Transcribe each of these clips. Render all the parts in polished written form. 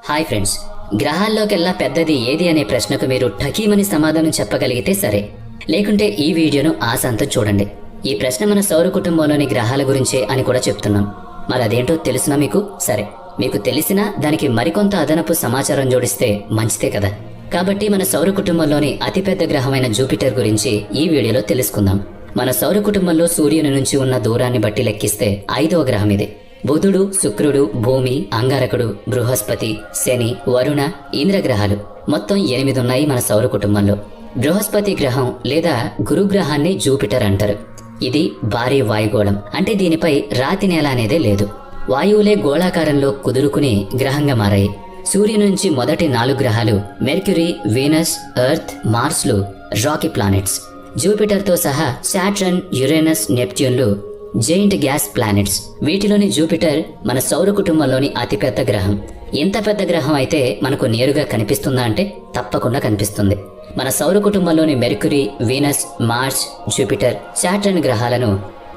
Hi friends, గ్రహాల్లోకెల్లా పెద్దది ఏది అనే ప్రశ్నకు మీరు ఠకీమని సమాధానం చెప్పగలిగితే సరే, లేకుంటే ఈ వీడియోను ఆశాంతం చూడండి. ఈ ప్రశ్న మన సౌర కుటుంబంలోని గ్రహాల గురించే అని కూడా చెప్తున్నాం. మరి అదేంటో తెలుసునా మీకు? సరే, మీకు తెలిసినా దానికి మరికొంత అదనపు సమాచారం జోడిస్తే మంచిదే కదా. కాబట్టి మన సౌర కుటుంబంలోని అతిపెద్ద గ్రహమైన జూపిటర్ గురించి ఈ వీడియోలో తెలుసుకుందాం. మన సౌర కుటుంబంలో సూర్యుని నుంచి ఉన్న దూరాన్ని బట్టి లెక్కిస్తే 5వ గ్రహం ఇది. బుధుడు, శుక్రుడు, భూమి, అంగారకుడు, బృహస్పతి, శని, వరుణ, ఇంద్రగ్రహాలు మొత్తం 8 ఉన్నాయి మన సౌర కుటుంబంలో. బృహస్పతి గ్రహం లేదా గురుగ్రహాన్ని జూపిటర్ అంటారు. ఇది భారీ వాయుగోళం, అంటే దీనిపై రాతి నేల అనేదే లేదు. వాయువులే గోళాకారంలో కుదురుకుని గ్రహంగా మారాయి. సూర్యుని నుంచి మొదటి 4 గ్రహాలు మెర్క్యూరీ, వీనస్, ఎర్త్, మార్స్లు రాకీ ప్లానెట్స్. జూపిటర్తో సహా సాటర్న్, యురేనస్, నెప్ట్యూన్లు జెయింట్ గ్యాస్ ప్లానెట్స్. వీటిలోని జూపిటర్ మన సౌర కుటుంబంలోని అతిపెద్ద గ్రహం. ఇంత పెద్ద గ్రహం అయితే మనకు నేరుగా కనిపిస్తుందా అంటే తప్పకుండా కనిపిస్తుంది. మన సౌర కుటుంబంలోని Mercury, Venus, Mars, Jupiter, Saturn గ్రహాలను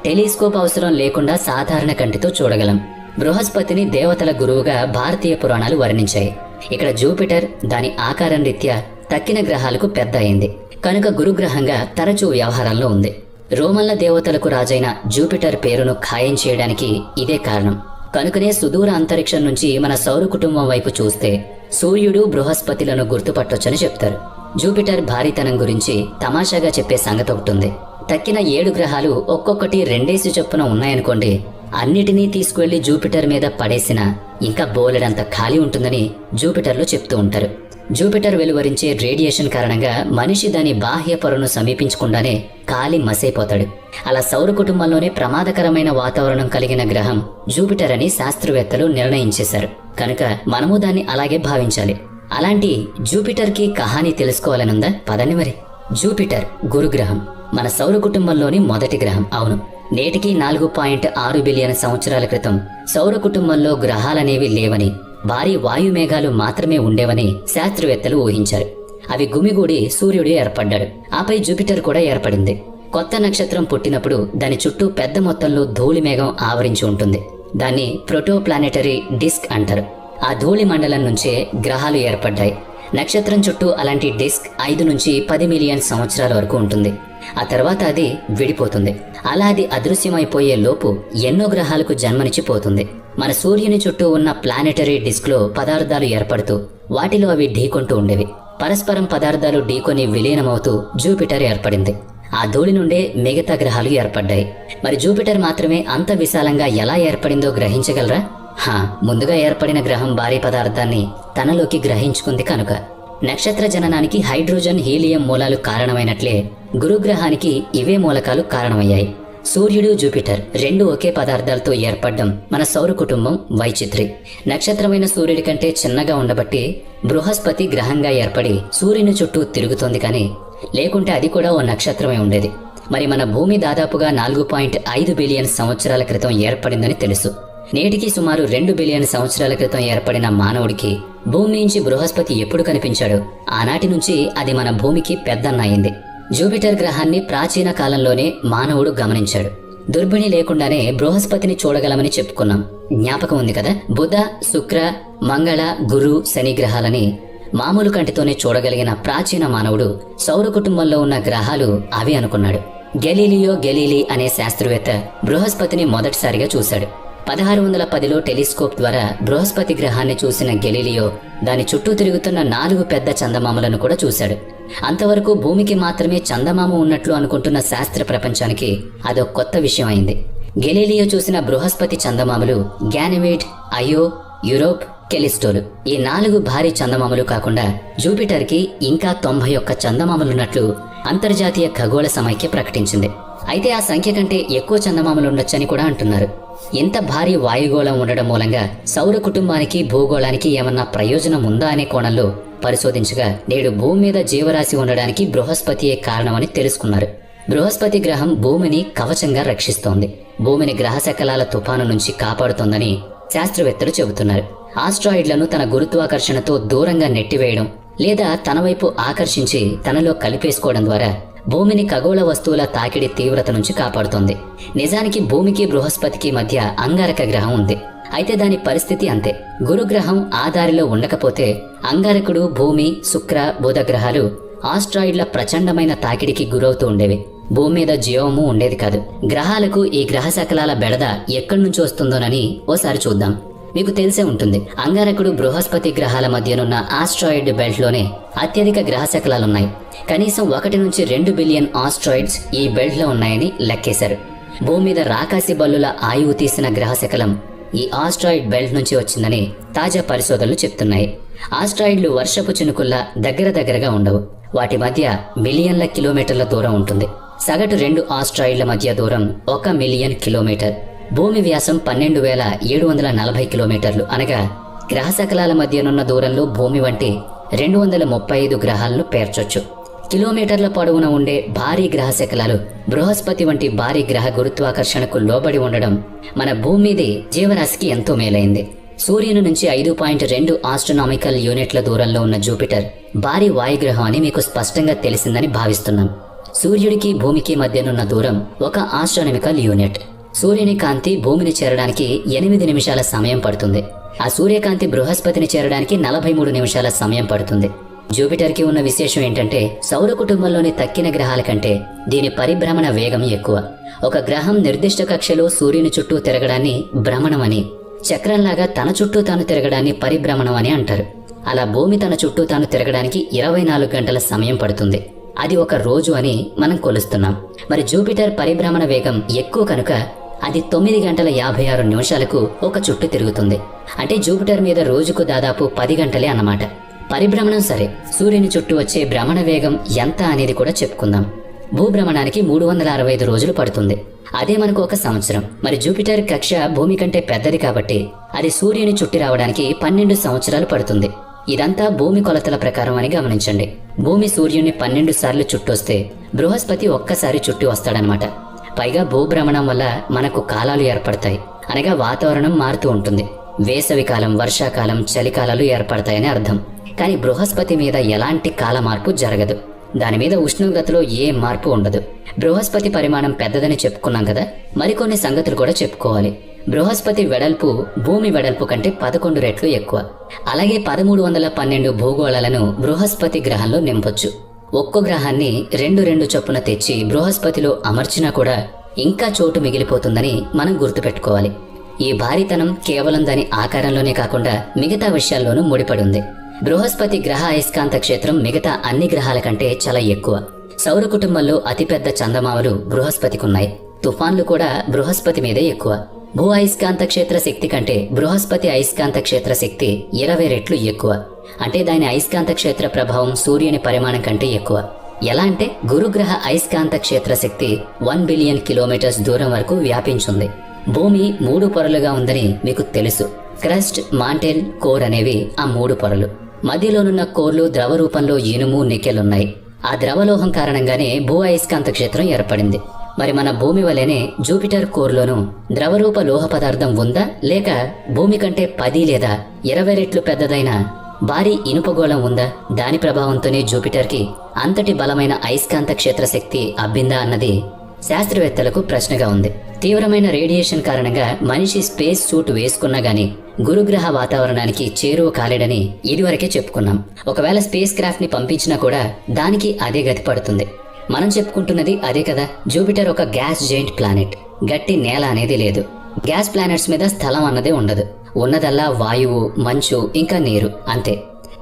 టెలిస్కోప్ అవసరం లేకుండా సాధారణ కంటితో చూడగలం. బృహస్పతిని దేవతల గురువుగా భారతీయ పురాణాలు వర్ణించాయి. ఇక్కడ జూపిటర్ దాని ఆకారం రీత్యా తక్కిన గ్రహాలకు పెద్ద అయింది కనుక గురుగ్రహంగా తరచూ వ్యవహారంలో ఉంది. రోమన్ల దేవతలకు రాజైన జూపిటర్ పేరును ఖాయం చేయడానికి ఇదే కారణం. కనుకనే సుదూర అంతరిక్షం నుంచి మన సౌర కుటుంబం వైపు చూస్తే సూర్యుడు, బృహస్పతిలను గుర్తుపట్టొచ్చని చెప్తారు. జూపిటర్ భారీతనం గురించి తమాషాగా చెప్పే సంగతి ఒకటి ఉంది. తక్కిన 7 గ్రహాలు ఒక్కొక్కటి 2 చొప్పున ఉన్నాయనుకోండి, అన్నిటినీ తీసుకువెళ్లి జూపిటర్ మీద పడేసినా ఇంకా బోలెడంత ఖాళీ ఉంటుందని జూపిటర్లో చెప్తూ ఉంటారు. జూపిటర్ వెలువరించే రేడియేషన్ కారణంగా మనిషి దాని బాహ్య పొరను సమీపించకుండానే కాలి మసైపోతాడు. అలా సౌర కుటుంబంలోనే ప్రమాదకరమైన వాతావరణం కలిగిన గ్రహం జూపిటర్ అని శాస్త్రవేత్తలు నిర్ణయించేశారు. కనుక మనము దాన్ని అలాగే భావించాలి. అలాంటి జూపిటర్కి కహాని తెలుసుకోవాలనుందా? పదండి మరి. జూపిటర్ గురుగ్రహం మన సౌర కుటుంబంలోని మొదటి గ్రహం. అవును, నేటికి 4.6 బిలియన్ సంవత్సరాల క్రితం సౌర కుటుంబంలో గ్రహాలనేవి లేవని, భారీ వాయుమేఘాలు మాత్రమే ఉండేవని శాస్త్రవేత్తలు ఊహించారు. అవి గుమిగూడి సూర్యుడు ఏర్పడ్డాడు. ఆపై జూపిటర్ కూడా ఏర్పడింది. కొత్త నక్షత్రం పుట్టినప్పుడు దాని చుట్టూ పెద్ద మొత్తంలో ధూళి మేఘం ఆవరించి ఉంటుంది. దాన్ని ప్రోటోప్లానెటరీ డిస్క్ అంటారు. ఆ ధూళి మండలం నుంచే గ్రహాలు ఏర్పడ్డాయి. నక్షత్రం చుట్టూ అలాంటి డిస్క్ 5 నుంచి 10 మిలియన్ సంవత్సరాల వరకు ఉంటుంది. ఆ తర్వాత అది విడిపోతుంది. అలా అది అదృశ్యమైపోయే లోపు ఎన్నో గ్రహాలకు జన్మనిచ్చిపోతుంది. మన సూర్యుని చుట్టూ ఉన్న ప్లానెటరీ డిస్క్లో పదార్థాలు ఏర్పడుతూ వాటిలో అవి ఢీకొంటూ ఉండేవి. పరస్పరం పదార్థాలు ఢీకొని విలీనమవుతూ జూపిటర్ ఏర్పడింది. ఆ ధూళి నుండే మిగతా గ్రహాలు ఏర్పడ్డాయి. మరి జూపిటర్ మాత్రమే అంత విశాలంగా ఎలా ఏర్పడిందో గ్రహించగలరా? ముందుగా ఏర్పడిన గ్రహం భారీ పదార్థాన్ని తనలోకి గ్రహించుకుంది కనుక. నక్షత్ర జననానికి హైడ్రోజన్, హీలియం మూలాలు కారణమైనట్లే గురుగ్రహానికి ఇవే మూలకాలు కారణమయ్యాయి. సూర్యుడు, జూపిటర్ 2 ఒకే పదార్థాలతో ఏర్పడడం మన సౌర కుటుంబం వైచిత్రి. నక్షత్రమైన సూర్యుడి కంటే చిన్నగా ఉండబట్టి బృహస్పతి గ్రహంగా ఏర్పడి సూర్యుని చుట్టూ తిరుగుతోంది, కానీ లేకుంటే అది కూడా ఓ నక్షత్రమే ఉండేది. మరి మన భూమి దాదాపుగా 4.5 బిలియన్ సంవత్సరాల క్రితం ఏర్పడిందని తెలుసు. నేటికి సుమారు 2 బిలియన్ సంవత్సరాల క్రితం ఏర్పడిన మానవుడికి భూమి నుంచి బృహస్పతి ఎప్పుడు కనిపించాడో ఆనాటి నుంచి అది మన భూమికి పెద్దన్న అయింది. జూపిటర్ గ్రహాన్ని ప్రాచీన కాలంలోనే మానవుడు గమనించాడు. దుర్బిణి లేకుండానే బృహస్పతిని చూడగలమని చెప్పుకున్నాం. జ్ఞాపకం ఉంది కదా? బుధ, శుక్ర, మంగళ, గురు, శని గ్రహాలని మామూలు కంటితోనే చూడగలిగిన ప్రాచీన మానవుడు సౌర కుటుంబంలో ఉన్న గ్రహాలు అవి అనుకున్నాడు. గెలీలియో గెలీలీ అనే శాస్త్రవేత్త బృహస్పతిని మొదటిసారిగా చూశాడు. 1610లో టెలిస్కోప్ ద్వారా బృహస్పతి గ్రహాన్ని చూసిన గెలీలియో దాని చుట్టూ తిరుగుతున్న 4 పెద్ద చందమామలను కూడా చూశాడు. అంతవరకు భూమికి మాత్రమే చందమామ ఉన్నట్లు అనుకుంటున్న శాస్త్ర ప్రపంచానికి అదో కొత్త విషయం అయింది. గెలీలియో చూసిన బృహస్పతి చందమామలు గ్యానిమేడ్, అయో, యూరోప్, కెలిస్టోలు. ఈ 4 భారీ చందమామలు కాకుండా జూపిటర్కి ఇంకా 91 చందమామలున్నట్లు అంతర్జాతీయ ఖగోళ సమైక్య ప్రకటించింది. అయితే ఆ సంఖ్య కంటే ఎక్కువ చందమామలుండొచ్చని కూడా అంటున్నారు. ఇంత భారీ వాయుగోళం ఉండడం మూలంగా సౌర కుటుంబానికి, భూగోళానికి ఏమన్నా ప్రయోజనం ఉందా అనే కోణంలో పరిశోధించగా నేడు భూమి మీద జీవరాశి ఉండడానికి బృహస్పతియే కారణమని తెలుసుకున్నారు. బృహస్పతి గ్రహం భూమిని కవచంగా రక్షిస్తోంది. భూమిని గ్రహశకలాల తుఫాను నుంచి కాపాడుతోందని శాస్త్రవేత్తలు చెబుతున్నారు. ఆస్ట్రాయిడ్లను తన గురుత్వాకర్షణతో దూరంగా నెట్టివేయడం లేదా తన వైపు ఆకర్షించి తనలో కలిపేసుకోవడం ద్వారా భూమిని ఖగోళ వస్తువుల తాకిడి తీవ్రత నుంచి కాపాడుతోంది. నిజానికి భూమికి, బృహస్పతికి మధ్య అంగారక గ్రహం ఉంది. అయితే దాని పరిస్థితి అంతే. గురుగ్రహం ఆ దారిలో ఉండకపోతే అంగారకుడు, భూమి, శుక్ర, బుధ గ్రహాలు ఆస్ట్రాయిడ్ల ప్రచండమైన తాకిడికి గురవుతూ ఉండేవి. భూమి మీద జీవము ఉండేది కాదు. గ్రహాలకు ఈ గ్రహ శకలాల బెడద ఎక్కడి నుంచి వస్తుందోనని ఓసారి చూద్దాం. మీకు తెలిసే ఉంటుంది, అంగారకుడు, బృహస్పతి గ్రహాల మధ్యనున్న ఆస్ట్రాయిడ్ బెల్ట్ లోనే అత్యధిక గ్రహ శకలాలున్నాయి. కనీసం 1 నుంచి 2 బిలియన్ ఆస్ట్రాయిడ్స్ ఈ బెల్ట్ లో ఉన్నాయని లెక్కేశారు. భూమి మీద రాకాసి బల్లుల ఆయువు తీసిన గ్రహ శకలం ఈ ఆస్ట్రాయిడ్ బెల్ట్ నుంచి వచ్చిందని తాజా పరిశోధనలు చెప్తున్నాయి. ఆస్ట్రాయిడ్లు వర్షపు చినుకుల్లా దగ్గరగా ఉండవు. వాటి మధ్య మిలియన్ల కిలోమీటర్ల దూరం ఉంటుంది. సగటు 2 ఆస్ట్రాయిడ్ల మధ్య దూరం 1 మిలియన్ కిలోమీటర్. భూమి వ్యాసం 12,740 కిలోమీటర్లు. అనగా గ్రహ శకలాల మధ్యనున్న దూరంలో భూమి వంటి 235 గ్రహాలను పేర్చొచ్చు. కిలోమీటర్ల పొడవున ఉండే భారీ గ్రహ శకలాలు బృహస్పతి వంటి భారీ గ్రహ గురుత్వాకర్షణకు లోబడి ఉండడం మన భూమి మీది జీవరాశికి ఎంతో మేలైంది. సూర్యుని నుంచి 5.2 ఆస్ట్రోనామికల్ యూనిట్ల దూరంలో ఉన్న జూపిటర్ భారీ వాయుగ్రహం అని మీకు స్పష్టంగా తెలిసిందని భావిస్తున్నాం. సూర్యుడికి భూమికి మధ్యనున్న దూరం 1 ఆస్ట్రోనామికల్ యూనిట్. సూర్యుని కాంతి భూమిని చేరడానికి 8 నిమిషాల సమయం పడుతుంది. ఆ సూర్యకాంతి బృహస్పతిని చేరడానికి 43 నిమిషాల సమయం పడుతుంది. జూపిటర్కి ఉన్న విశేషం ఏంటంటే, సౌర కుటుంబంలోని తక్కిన గ్రహాల కంటే దీని పరిభ్రమణ వేగం ఎక్కువ. ఒక గ్రహం నిర్దిష్ట కక్షలో సూర్యుని చుట్టూ తిరగడాన్ని భ్రమణం అని, చక్రంలాగా తన చుట్టూ తాను తిరగడాన్ని పరిభ్రమణం అని అంటారు. అలా భూమి తన చుట్టూ తాను తిరగడానికి 24 గంటల సమయం పడుతుంది. అది ఒక రోజు అని మనం కొలుస్తున్నాం. మరి జూపిటర్ పరిభ్రమణ వేగం ఎక్కువ కనుక అది 9 గంటల 56 నిమిషాలకు ఒక చుట్టూ తిరుగుతుంది. అంటే జూపిటర్ మీద రోజుకు దాదాపు 10 గంటలే అన్నమాట. పరిభ్రమణం సరే, సూర్యుని చుట్టూ వచ్చే భ్రమణ వేగం ఎంత అనేది కూడా చెప్పుకుందాం. భూభ్రమణానికి 365 రోజులు పడుతుంది. అదే మనకు 1 సంవత్సరం. మరి జూపిటర్ కక్ష భూమి కంటే పెద్దది కాబట్టి అది సూర్యుని చుట్టి రావడానికి 12 సంవత్సరాలు పడుతుంది. ఇదంతా భూమి కొలతల ప్రకారం అని గమనించండి. భూమి సూర్యుని 12 సార్లు చుట్టొస్తే బృహస్పతి ఒక్కసారి చుట్టి వస్తాడనమాట. పైగా భూభ్రమణం వల్ల మనకు కాలాలు ఏర్పడతాయి. అనగా వాతావరణం మారుతూ ఉంటుంది. వేసవికాలం, వర్షాకాలం, చలికాలాలు ఏర్పడతాయని అర్థం. కానీ బృహస్పతి మీద ఎలాంటి కాల మార్పు జరగదు. దాని మీద ఉష్ణోగ్రతలో ఏ మార్పు ఉండదు. బృహస్పతి పరిమాణం పెద్దదని చెప్పుకున్నాం కదా, మరికొన్ని సంగతులు కూడా చెప్పుకోవాలి. బృహస్పతి వెడల్పు భూమి వెడల్పు కంటే 11 రెట్లు ఎక్కువ. అలాగే 1312 భూగోళాలను బృహస్పతి గ్రహంలో నింపొచ్చు. ఒక్కో గ్రహాన్ని 2 చొప్పున తెచ్చి బృహస్పతిలో అమర్చినా కూడా ఇంకా చోటు మిగిలిపోతుందని మనం గుర్తుపెట్టుకోవాలి. ఈ భారీతనం కేవలం దాని ఆకారంలోనే కాకుండా మిగతా విషయాల్లోనూ ముడిపడి ఉంది. బృహస్పతి గ్రహ అయస్కాంత క్షేత్రం మిగతా అన్ని గ్రహాల కంటే చాలా ఎక్కువ. సౌర కుటుంబంలో అతిపెద్ద చందమామలు బృహస్పతికున్నాయి. తుఫాన్లు కూడా బృహస్పతి మీదే ఎక్కువ. భూ అయస్కాంత క్షేత్ర శక్తి కంటే బృహస్పతి అయస్కాంత క్షేత్ర శక్తి 20 రెట్లు ఎక్కువ. అంటే దాని అయస్కాంత క్షేత్ర ప్రభావం సూర్యుని పరిమాణం కంటే ఎక్కువ. ఎలా అంటే, గురుగ్రహ అయస్కాంత క్షేత్ర శక్తి 1 బిలియన్ కిలోమీటర్స్ దూరం వరకు వ్యాపించుంది. భూమి 3 పొరలుగా ఉందని మీకు తెలుసు. క్రస్ట్, మాంటెల్, కోర్ అనేవి ఆ 3 పొరలు. మధ్యలోనున్న కోర్లు ద్రవ రూపంలో ఇనుము, నికెల్ ఉన్నాయి. ఆ ద్రవలోహం కారణంగానే భూ అయస్కాంత క్షేత్రం ఏర్పడింది. మరి మన భూమి వలెనే జూపిటర్ కోర్లోనూ ద్రవరూప లోహ పదార్థం ఉందా, లేక భూమి కంటే 10 లేదా 20 రెట్లు పెద్దదైన భారీ ఇనుపగోళం ఉందా? దాని ప్రభావంతోనే జూపిటర్కి అంతటి బలమైన అయస్కాంత క్షేత్ర శక్తి అబ్బిందా అన్నది శాస్త్రవేత్తలకు ప్రశ్నగా ఉంది. తీవ్రమైన రేడియేషన్ కారణంగా మనిషి స్పేస్ సూట్ వేసుకున్నా గానీ గురుగ్రహ వాతావరణానికి చేరువ కాలేడని ఇదివరకే చెప్పుకున్నాం. ఒకవేళ స్పేస్ క్రాఫ్ట్ ని పంపించినా కూడా దానికి అదే గతి పడుతుంది. మనం చెప్పుకుంటున్నది అదే కదా. జూపిటర్ ఒక గ్యాస్ జైంట్ ప్లానెట్. గట్టి నేల అనేది లేదు. గ్యాస్ ప్లానెట్స్ మీద స్థలం అన్నదే ఉండదు. ఉన్నదల్లా వాయువు, మంచు, ఇంకా నీరు, అంతే.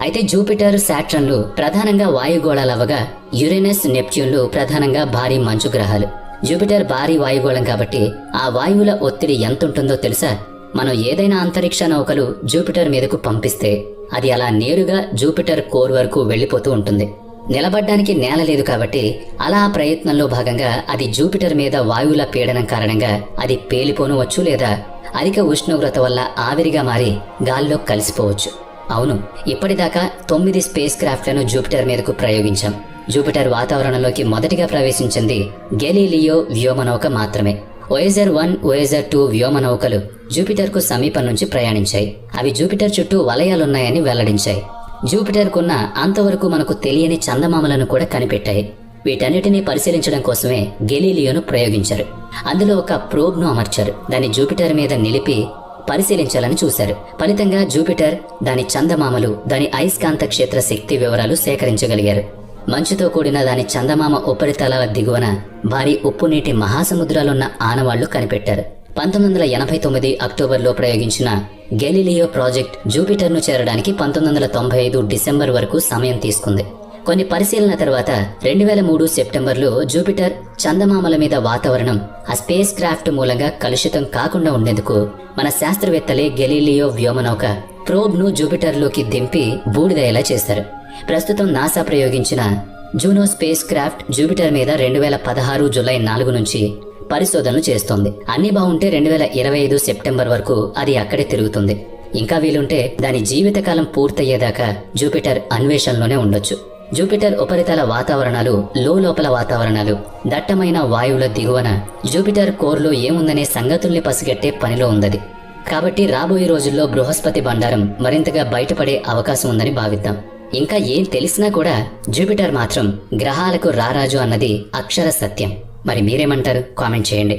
అయితే జూపిటర్, సాటర్న్లు ప్రధానంగా వాయుగోళాలవగా యురేనస్, నెప్ట్యూన్లు ప్రధానంగా భారీ మంచు గ్రహాలు. జూపిటర్ భారీ వాయుగోళం కాబట్టి ఆ వాయువుల ఒత్తిడి ఎంతుంటుందో తెలుసా? మనం ఏదైనా అంతరిక్ష నౌకలు జూపిటర్ మీదకు పంపిస్తే అది అలా నేరుగా జూపిటర్ కోర్ వరకు వెళ్లిపోతూ ఉంటుంది. నిలబడ్డానికి నేల లేదు కాబట్టి అలా ఆ ప్రయత్నంలో భాగంగా అది జూపిటర్ మీద వాయువుల పీడనం కారణంగా అది పేలిపోనవచ్చు, లేదా అధిక ఉష్ణోగ్రత వల్ల ఆవిరిగా మారి గాల్లో కలిసిపోవచ్చు. అవును, ఇప్పటిదాకా 9 స్పేస్ క్రాఫ్ట్లను జూపిటర్ మీదకు ప్రయోగించాం. జూపిటర్ వాతావరణంలోకి మొదటిగా ప్రవేశించింది గెలీలియో వ్యోమనౌక మాత్రమే. వోయేజర్ 1, వోయేజర్ 2 వ్యోమనౌకలు జూపిటర్కు సమీపం నుంచి ప్రయాణించాయి. అవి జూపిటర్ చుట్టూ వలయాలున్నాయని వెల్లడించాయి. జూపిటర్కున్న అంతవరకు మనకు తెలియని చందమామలను కూడా కనిపెట్టాయి. వీటన్నిటినీ పరిశీలించడం కోసమే గెలీలియోను ప్రయోగించారు. అందులో ఒక ప్రోబ్ను అమర్చారు. దాన్ని జూపిటర్ మీద నిలిపి పరిశీలించాలని చూశారు. ఫలితంగా జూపిటర్, దాని చందమామలు, దాని అయస్కాంత క్షేత్ర శక్తి వివరాలు సేకరించగలిగారు. మంచుతో కూడిన దాని చందమామ ఉపరితలాల దిగువన భారీ ఉప్పు నీటి మహాసముద్రాలున్న ఆనవాళ్లు కనిపెట్టారు. 1989 అక్టోబర్లో ప్రయోగించిన గెలీలియో ప్రాజెక్ట్ జూపిటర్ను చేరడానికి 1995 డిసెంబర్ వరకు సమయం తీసుకుంది. కొన్ని పరిశీలన తర్వాత 2003 సెప్టెంబర్లో జూపిటర్ చందమామల మీద వాతావరణం ఆ స్పేస్ క్రాఫ్ట్ మూలంగా కలుషితం కాకుండా ఉండేందుకు మన శాస్త్రవేత్తలే గెలీలియో వ్యోమనౌక ప్రోబ్ను జూపిటర్లోకి దింపి బూడిదయ్యేలా చేశారు. ప్రస్తుతం నాసా ప్రయోగించిన జూనో స్పేస్ క్రాఫ్ట్ జూపిటర్ మీద 2016 జూలై 4 నుంచి పరిశోధనలు చేస్తోంది. అన్ని బాగుంటే 2025 సెప్టెంబర్ వరకు అది అక్కడే తిరుగుతుంది. ఇంకా వీలుంటే దాని జీవితకాలం పూర్తయ్యేదాకా జూపిటర్ అన్వేషణలోనే ఉండొచ్చు. జూపిటర్ ఉపరితల వాతావరణాలు, లోపల వాతావరణాలు, దట్టమైన వాయువుల దిగువన జూపిటర్ కోర్లో ఏముందనే సంగతుల్ని పసిగట్టే పనిలో ఉందది. కాబట్టి రాబోయే రోజుల్లో బృహస్పతి బండారం మరింతగా బయటపడే అవకాశం ఉందని భావిద్దాం. ఇంకా ఏం తెలిసినా కూడా జూపిటర్ మాత్రం గ్రహాలకు రారాజు అన్నది అక్షర సత్యం. మరి మీరేమంటారు? కామెంట్ చేయండి.